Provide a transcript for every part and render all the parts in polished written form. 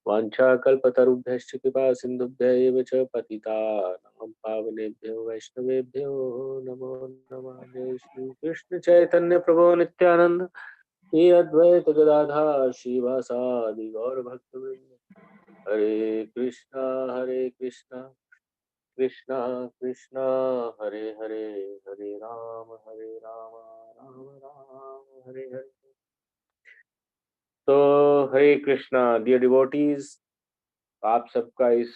वाञ्छाकल्पतरुभ्यश्च कृपा सिन्धुभ्य एव च पतितानां पावनेभ्यो वैष्णवेभ्यो नमो नमः। जय श्री कृष्ण चैतन्य प्रभु नित्यानंद, श्री अद्वैत गदाधर श्रीवासादि गौर भक्तवृंद। हरे कृष्णा कृष्णा कृष्णा हरे हरे, हरे राम राम राम हरे हरे। तो हरे कृष्णा डियर डिवोटीज, आप सबका इस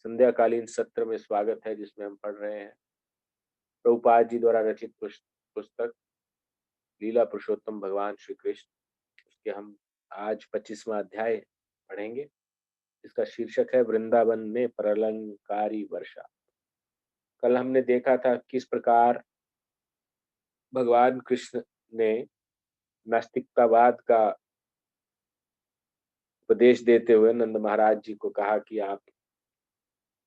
संध्याकालीन सत्र में स्वागत है, जिसमें हम पढ़ रहे हैं प्रभुपाद जी द्वारा रचित पुस्तक लीला पुरुषोत्तम भगवान श्री कृष्ण। उसके हम आज 25वां अध्याय पढ़ेंगे। इसका शीर्षक है वृंदावन में प्रलंकारी वर्षा। कल हमने देखा था किस प्रकार भगवान कृष्ण ने नास्तिकतावाद का उपदेश देते हुए नंद महाराज जी को कहा कि आप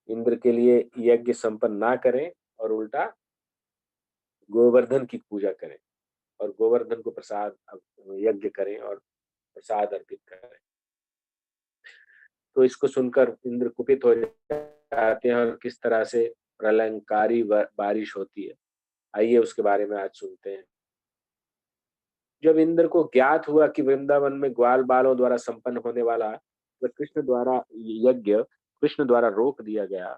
इंद्र के लिए यज्ञ संपन्न ना करें और उल्टा गोवर्धन की पूजा करें और गोवर्धन को प्रसाद यज्ञ करें और प्रसाद अर्पित करें। तो इसको सुनकर इंद्र कुपित हो जाते हैं और किस तरह से प्रलंकारी बारिश होती है, आइए उसके बारे में आज सुनते हैं। जब इंद्र को ज्ञात हुआ कि वृंदावन में ग्वाल बालों द्वारा संपन्न होने वाला वह कृष्ण द्वारा यज्ञ कृष्ण द्वारा रोक दिया गया,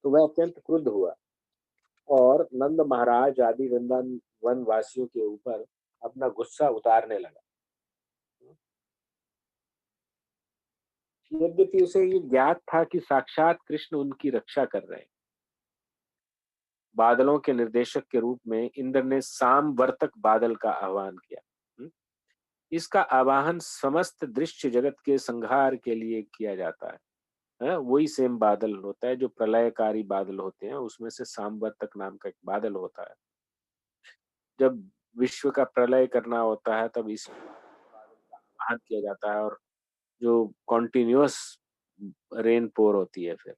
तो वह अत्यंत क्रुद्ध हुआ और नंद महाराज आदि वृंदावन वासियों के ऊपर अपना गुस्सा उतारने लगा। यद्यपि उसे ये ज्ञात था कि साक्षात कृष्ण उनकी रक्षा कर रहे हैं। बादलों के निर्देशक के रूप में इंद्र ने सामवर्तक बादल का आह्वान किया। इसका आवाहन समस्त दृश्य जगत के संहार के लिए किया जाता है। वही सेम बादल होता है जो प्रलयकारी बादल होते हैं, उसमें से सामवर्तक नाम का एक बादल होता है। जब विश्व का प्रलय करना होता है तब इस बादल का आह्वान किया जाता है और जो कॉन्टिन्यूअस रेन पोर होती है। फिर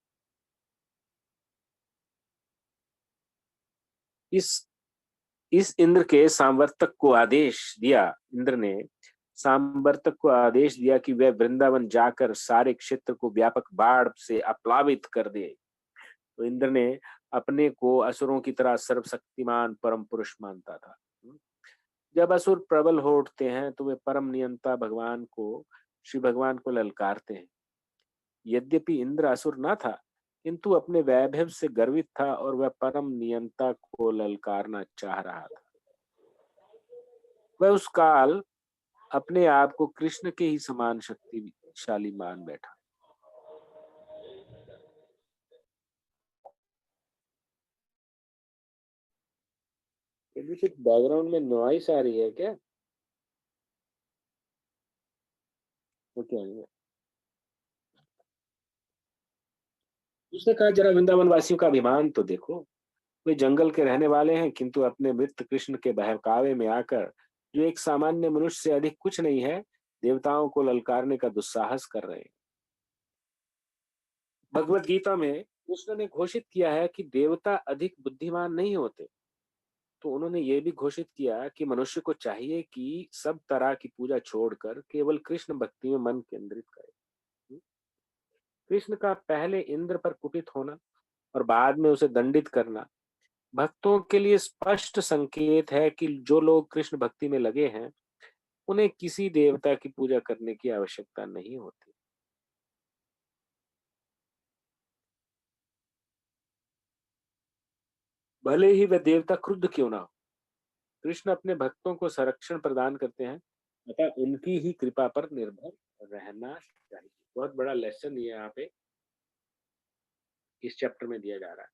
इस इंद्र के सामवर्तक को आदेश दिया इंद्र ने सामवर्तक को आदेश दिया कि वह वृंदावन जाकर सारे क्षेत्र को व्यापक बाढ़ से अप्लावित कर दे। तो इंद्र ने अपने को असुरों की तरह सर्वशक्तिमान परम पुरुष मानता था। जब असुर प्रबल हो उठते हैं तो वे परम नियंता भगवान को श्री भगवान को ललकारते हैं। यद्यपि इंद्र असुर न था, किंतु अपने वैभव से गर्वित था और वह परम नियंता को ललकारना चाह रहा था। वह उस काल अपने आप को कृष्ण के ही समान शक्तिशाली मान बैठा। यदि कुछ बैकग्राउंड में नॉइस आ रही है क्या? वो क्या है? उसने कहा जरा वृंदावन वासियों का अभिमान तो देखो। वे जंगल के रहने वाले हैं, किंतु अपने मित्र कृष्ण के बहकावे में आकर जो एक सामान्य मनुष्य से अधिक कुछ नहीं है, देवताओं को ललकारने का दुस्साहस कर रहे हैं। भगवत गीता में कृष्ण ने घोषित किया है कि देवता अधिक बुद्धिमान नहीं होते। तो उन्होंने ये भी घोषित किया कि मनुष्य को चाहिए कि सब तरह की पूजा छोड़कर केवल कृष्ण भक्ति में मन केंद्रित करे। कृष्ण का पहले इंद्र पर कुपित होना और बाद में उसे दंडित करना भक्तों के लिए स्पष्ट संकेत है कि जो लोग कृष्ण भक्ति में लगे हैं उन्हें किसी देवता की पूजा करने की आवश्यकता नहीं होती। भले ही वह देवता क्रुद्ध क्यों ना हो, कृष्ण अपने भक्तों को संरक्षण प्रदान करते हैं, अतः उनकी ही कृपा पर निर्भर रहना चाहिए। बहुत बड़ा लेसन ये यहाँ पे इस चैप्टर में दिया जा रहा है।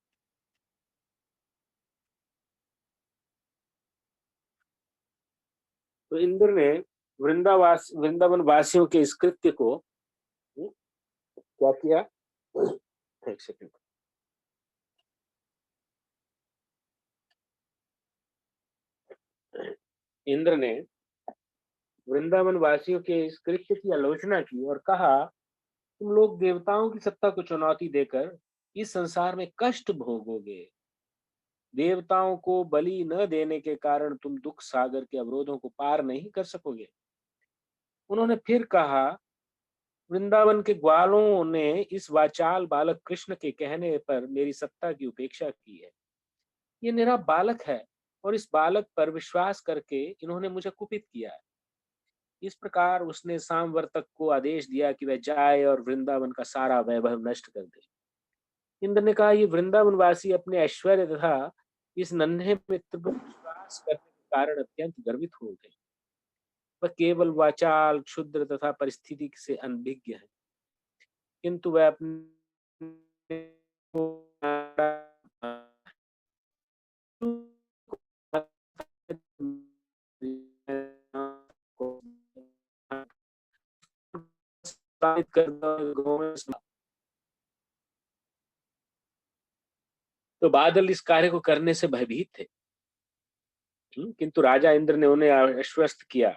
तो इंद्र ने वृंदावन वासियों के इस कृत्य को क्या किया? एक सेकंड। इंद्र ने वृंदावन वासियों के इस कृत्य की आलोचना की और कहा, तुम लोग देवताओं की सत्ता को चुनौती देकर इस संसार में कष्ट भोगोगे। देवताओं को बलि न देने के कारण तुम दुख सागर के अवरोधों को पार नहीं कर सकोगे। उन्होंने फिर कहा वृंदावन के ग्वालों ने इस वाचाल बालक कृष्ण के कहने पर मेरी सत्ता की उपेक्षा की है। ये मेरा बालक है और इस बालक पर विश्वास करके इन्होंने मुझे कुपित किया है। इस प्रकार उसने सामवर्तक को आदेश दिया कि वह जाए और वृंदावन का सारा वैभव नष्ट कर दे। इंद्र ने कहा, ये वृंदावन वासी अपने ऐश्वर्य तथा इस नन्हे मित्र पर विश्वास करने के कारण अत्यंत गर्वित हो गए। वह केवल वाचाल, क्षुद्र तथा परिस्थिति से अनभिज्ञ है, किंतु वह अपने तो बादल इस कार्य को करने से भयभीत थे। किंतु राजा इंद्र ने उन्हें आश्वस्त किया,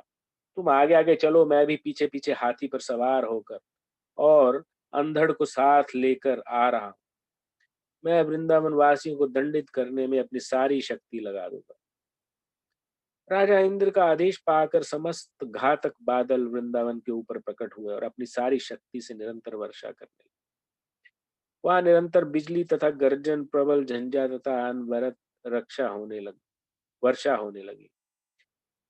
तुम आगे आगे चलो, मैं भी पीछे पीछे हाथी पर सवार होकर और अंधड़ को साथ लेकर आ रहा हूं। मैं वृंदावन वासियों को दंडित करने में अपनी सारी शक्ति लगा दूंगा। राजा इंद्र का आदेश पाकर समस्त घातक बादल वृंदावन के ऊपर प्रकट हुए और अपनी सारी शक्ति से निरंतर वर्षा करने लगे। वहां निरंतर बिजली तथा गर्जन, प्रबल झंझा तथा अनवरत रक्षा होने लगी वर्षा होने लगी।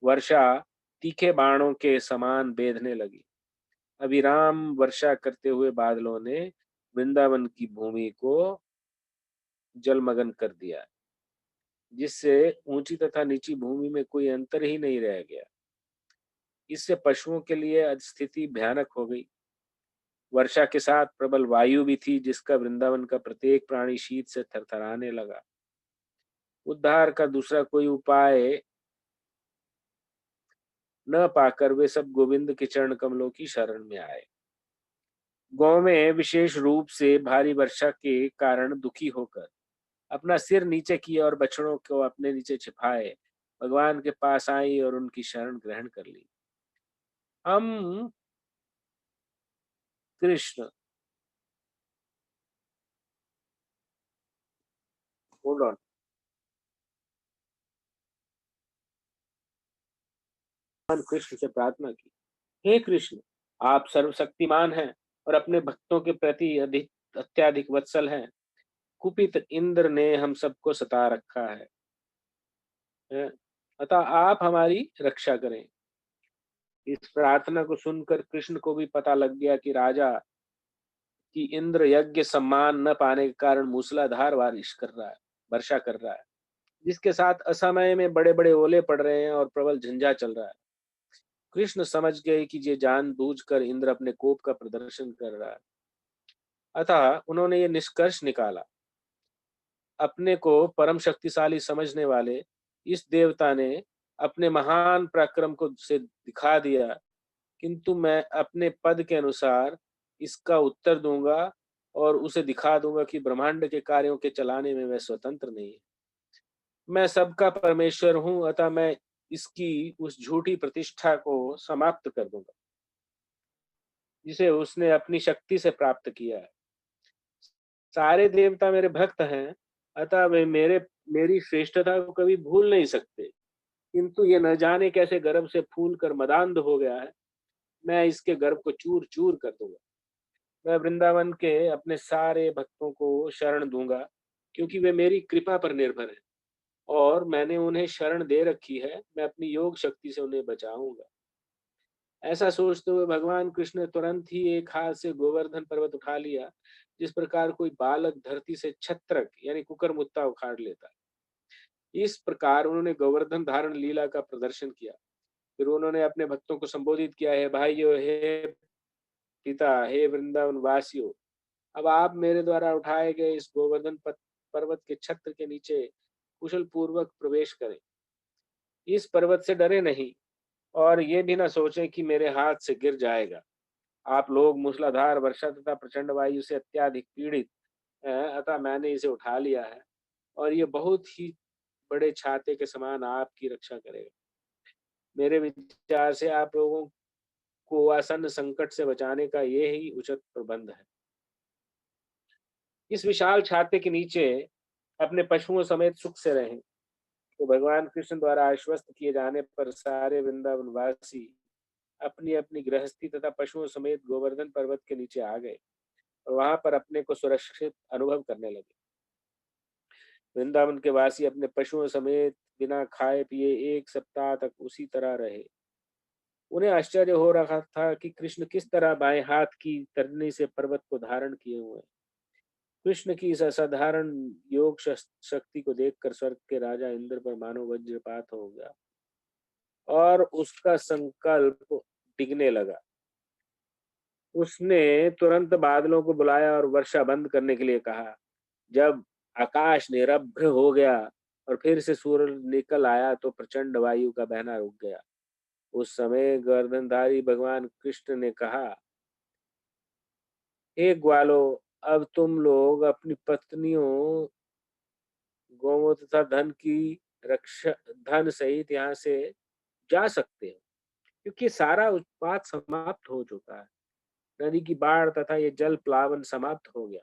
वर्षा तीखे बाणों के समान बेधने लगी। अविराम वर्षा करते हुए बादलों ने वृंदावन की भूमि को जलमग्न कर दिया, जिससे ऊंची तथा नीची भूमि में कोई अंतर ही नहीं रह गया। इससे पशुओं के लिए स्थिति भयानक हो गई। वर्षा के साथ प्रबल वायु भी थी, जिसका वृंदावन का प्रत्येक प्राणी शीत से थरथराने लगा। उद्धार का दूसरा कोई उपाय न पाकर वे सब गोविंद के चरण कमलों की शरण में आए। गांव में विशेष रूप से भारी वर्षा के कारण दुखी होकर अपना सिर नीचे किए और बछड़ों को अपने नीचे छिपाए भगवान के पास आई और उनकी शरण ग्रहण कर ली। हम कृष्ण होल्ड ऑन भगवान कृष्ण से प्रार्थना की, हे कृष्ण, आप सर्वशक्तिमान हैं और अपने भक्तों के प्रति अधिक अत्याधिक वत्सल हैं। कुपित इंद्र ने हम सबको सता रखा है, अतः आप हमारी रक्षा करें। इस प्रार्थना को सुनकर कृष्ण को भी पता लग गया कि राजा कि इंद्र यज्ञ सम्मान न पाने के कारण मूसलाधार बारिश कर रहा है वर्षा कर रहा है, जिसके साथ असमय में बड़े बड़े ओले पड़ रहे हैं और प्रबल झंझा चल रहा है। कृष्ण समझ गए कि ये जानबूझकर इंद्र अपने कोप का प्रदर्शन कर रहा है। अतः उन्होंने ये निष्कर्ष निकाला, अपने को परम शक्तिशाली समझने वाले इस देवता ने अपने महान पराक्रम को से दिखा दिया, किंतु मैं अपने पद के अनुसार इसका उत्तर दूंगा और उसे दिखा दूंगा कि ब्रह्मांड के कार्यों के चलाने में वह स्वतंत्र नहीं है। मैं सबका परमेश्वर हूं, अतः मैं इसकी उस झूठी प्रतिष्ठा को समाप्त कर दूंगा जिसे उसने अपनी शक्ति से प्राप्त किया है। सारे देवता मेरे भक्त हैं, अतः वे मेरी श्रेष्ठता को कभी भूल नहीं सकते, किंतु ये न जाने कैसे गर्भ से फूल कर मदान्ध हो गया है। मैं इसके गर्भ को चूर चूर कर दूंगा। मैं वृंदावन के अपने सारे भक्तों को शरण दूंगा, क्योंकि वे मेरी कृपा पर निर्भर हैं और मैंने उन्हें शरण दे रखी है। मैं अपनी योग शक्ति से उन्हें बचाऊंगा। ऐसा सोचते हुए भगवान कृष्ण ने तुरंत ही एक हाथ से गोवर्धन पर्वत उठा लिया, जिस प्रकार कोई बालक धरती से छत्रक यानी कुकर मुत्ता उखाड़ लेता है। इस प्रकार उन्होंने गोवर्धन धारण लीला का प्रदर्शन किया। फिर उन्होंने अपने भक्तों को संबोधित किया, है भाइयों, हे पिता, हे वृंदावन वासियों, अब आप मेरे द्वारा उठाए गए इस गोवर्धन पर्वत के छत्र के नीचे कुशल पूर्वक प्रवेश करें। इस पर्वत से डरे नहीं और ये भी ना सोचें कि मेरे हाथ से गिर जाएगा। आप लोग मूसलाधार वर्षा तथा प्रचंड वायु से अत्याधिक पीड़ित हैं, अतः मैंने इसे उठा लिया है और ये बहुत ही बड़े छाते के समान आपकी रक्षा करेगा। मेरे विचार से आप लोगों को आसन्न संकट से बचाने का ये ही उचित प्रबंध है। इस विशाल छाते के नीचे अपने पशुओं समेत सुख से रहें। तो भगवान कृष्ण द्वारा आश्वस्त किए जाने पर सारे वृंदावन वासी अपनी अपनी गृहस्थी तथा पशुओं समेत गोवर्धन पर्वत के नीचे आ गए और वहां पर अपने को सुरक्षित अनुभव करने लगे। वृंदावन के वासी अपने पशुओं समेत बिना खाए पिए 1 सप्ताह तक उसी तरह रहे। उन्हें आश्चर्य हो रहा था कि कृष्ण किस तरह बाएं हाथ की तरनी से पर्वत को धारण किए हुए हैं। कृष्ण की इस असाधारण योग शक्ति को देखकर स्वर्ग के राजा इंद्र पर मानो वज्रपात हो गया और उसका संकल्प डिगने लगा। उसने तुरंत बादलों को बुलाया और वर्षा बंद करने के लिए कहा। जब आकाश निरभ्र हो गया और फिर से सूर्य निकल आया तो प्रचंड वायु का बहना रुक गया। उस समय गर्दनधारी भगवान कृष्ण ने कहा, हे ग्वालो, अब तुम लोग अपनी पत्नियों, गौओं तथा धन सहित यहाँ से जा सकते हो, क्योंकि सारा उत्पात समाप्त हो चुका है। नदी की बाढ़ तथा ये जल प्लावन समाप्त हो गया।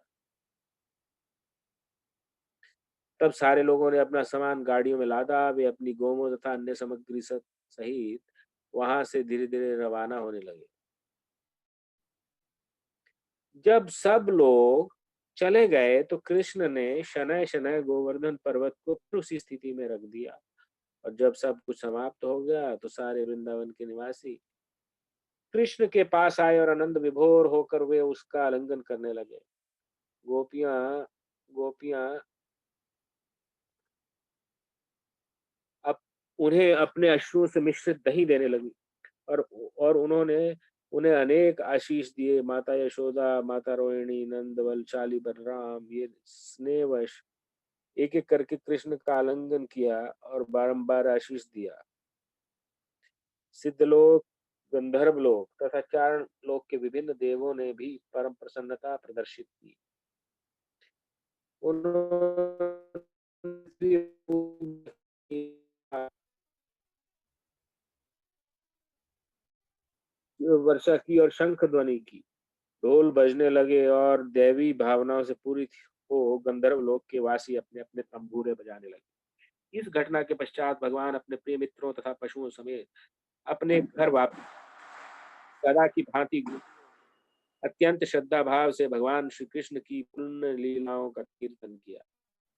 तब सारे लोगों ने अपना सामान गाड़ियों में लादा। वे अपनी गौओं तथा अन्य सामग्री सहित वहां से धीरे धीरे रवाना होने लगे। जब सब लोग चले गए तो कृष्ण ने शनय शनय गोवर्धन पर्वत को फिर उसी स्थिति में रख दिया। और जब सब कुछ समाप्त हो गया तो सारे वृंदावन के निवासी कृष्ण के पास आए और आनंद विभोर होकर वे उसका आलिंगन करने लगे। गोपियां गोपियां अब उन्हें अपने अश्रुओं से मिश्रित दही देने लगी और उन्होंने उन्हें अनेक आशीष दिए। माता यशोदा, माता रोहिणी, नंद, बलशाली, बलराम ये स्नेहवश एक एक करके कृष्ण का आलिंगन किया और बारंबार आशीष दिया। सिद्धलोक, गंधर्व लोक तथा चारण लोक के विभिन्न देवों ने भी परम प्रसन्नता प्रदर्शित की। उन्होंने वर्षा की और शंख ध्वनि की। ढोल बजने लगे और दैवी भावनाओं से पूरी हो गंधर्व लोक के वासी अपने अपने तंबूरे बजाने लगे। इस घटना के पश्चात भगवान अपने प्रिय मित्रों तथा पशुओं समेत अपने घर वापस सदा की भांति अत्यंत श्रद्धा भाव से भगवान श्री कृष्ण की पुण्य लीलाओं का कीर्तन किया।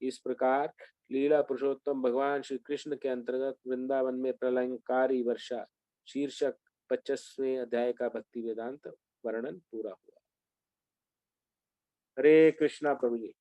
इस प्रकार लीला पुरुषोत्तम भगवान श्री कृष्ण के अंतर्गत वृंदावन में प्रलयंकारी वर्षा शीर्षक 25वें अध्याय का भक्ति वेदांत वर्णन पूरा हुआ। हरे कृष्णा प्रभु जी।